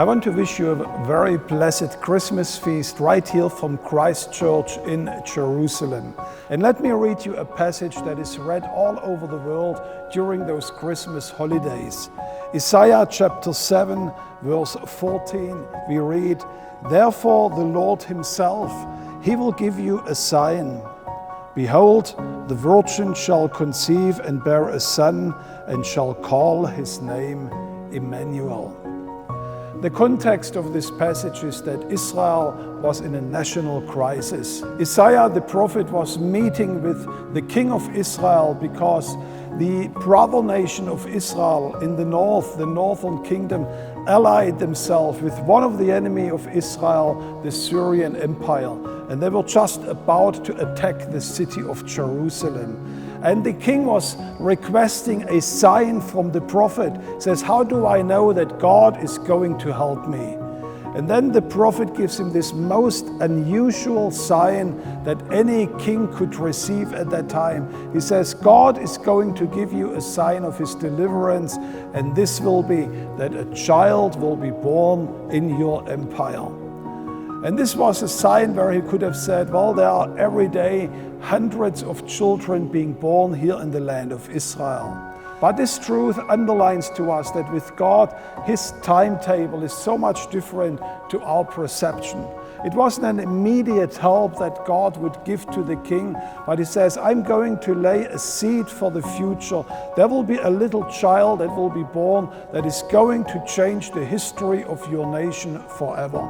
I want to wish you a very blessed Christmas feast right here from Christ Church in Jerusalem. And let me read you a passage that is read all over the world during those Christmas holidays. Isaiah chapter 7, verse 14, we read, "Therefore the Lord himself, he will give you a sign. Behold, the virgin shall conceive and bear a son, and shall call his name Emmanuel." The context of this passage is that Israel was in a national crisis. Isaiah the prophet was meeting with the king of Israel because the brother nation of Israel in the north, the northern kingdom, allied themselves with one of the enemy of Israel, the Syrian Empire. And they were just about to attack the city of Jerusalem. And the king was requesting a sign from the prophet. He says, "How do I know that God is going to help me?" And then the prophet gives him this most unusual sign that any king could receive at that time. He says, "God is going to give you a sign of his deliverance, and this will be that a child will be born in your empire." And this was a sign where he could have said, well, there are every day hundreds of children being born here in the land of Israel. But this truth underlines to us that with God, his timetable is so much different to our perception. It wasn't an immediate help that God would give to the king, but he says, "I'm going to lay a seed for the future. There will be a little child that will be born that is going to change the history of your nation forever."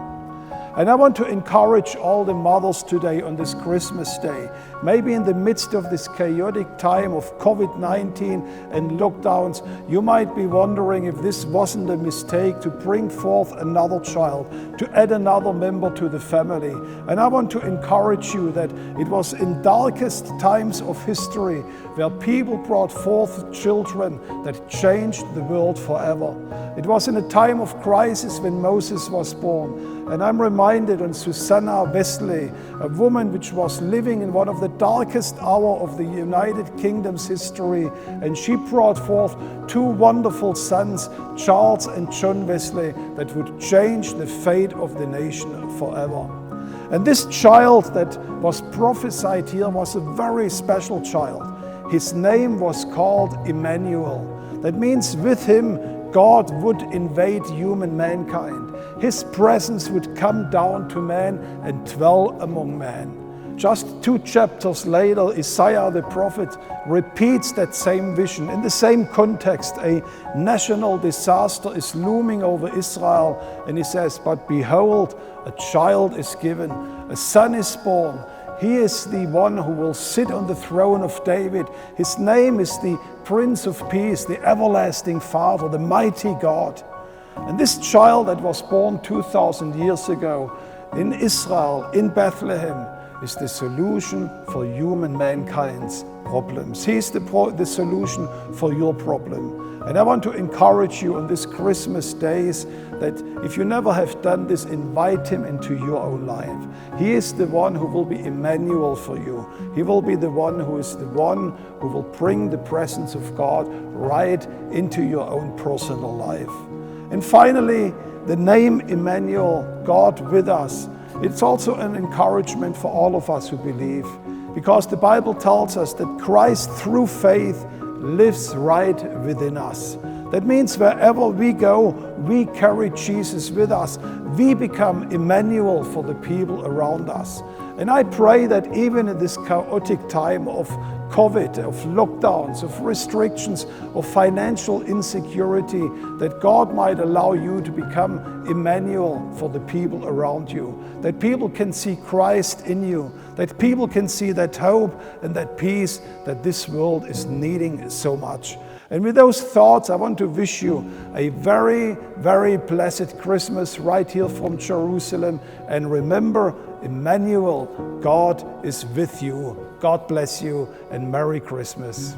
And I want to encourage all the mothers today on this Christmas day, maybe in the midst of this chaotic time of COVID-19 and lockdowns, you might be wondering if this wasn't a mistake to bring forth another child, to add another member to the family. And I want to encourage you that it was in darkest times of history where people brought forth children that changed the world forever. It was in a time of crisis when Moses was born. And I'm reminded on Susanna Wesley, a woman which was living in one of the darkest hours of the United Kingdom's history. And she brought forth two wonderful sons, Charles and John Wesley, that would change the fate of the nation forever. And this child that was prophesied here was a very special child. His name was called Emmanuel. That means with him, God would invade human mankind. His presence would come down to man and dwell among men. Just 2 chapters later, Isaiah the prophet repeats that same vision. In the same context, a national disaster is looming over Israel, and he says, "But behold, a child is given, a son is born. He is the one who will sit on the throne of David. His name is the Prince of Peace, the everlasting Father, the mighty God." And this child that was born 2,000 years ago in Israel, in Bethlehem, is the solution for human mankind's problems. He's the solution for your problem. And I want to encourage you on this Christmas days that if you never have done this, invite him into your own life. He is the one who will be Emmanuel for you. He will be the one who will bring the presence of God right into your own personal life. And finally, the name Emmanuel, God with us, it's also an encouragement for all of us who believe, because the Bible tells us that Christ through faith lives right within us. That means wherever we go, we carry Jesus with us. We become Emmanuel for the people around us. And I pray that even in this chaotic time of COVID, of lockdowns, of restrictions, of financial insecurity, that God might allow you to become Emmanuel for the people around you. That people can see Christ in you. That people can see that hope and that peace that this world is needing so much. And with those thoughts, I want to wish you a very, very blessed Christmas right here from Jerusalem. And remember, Emmanuel, God is with you. God bless you and Merry Christmas.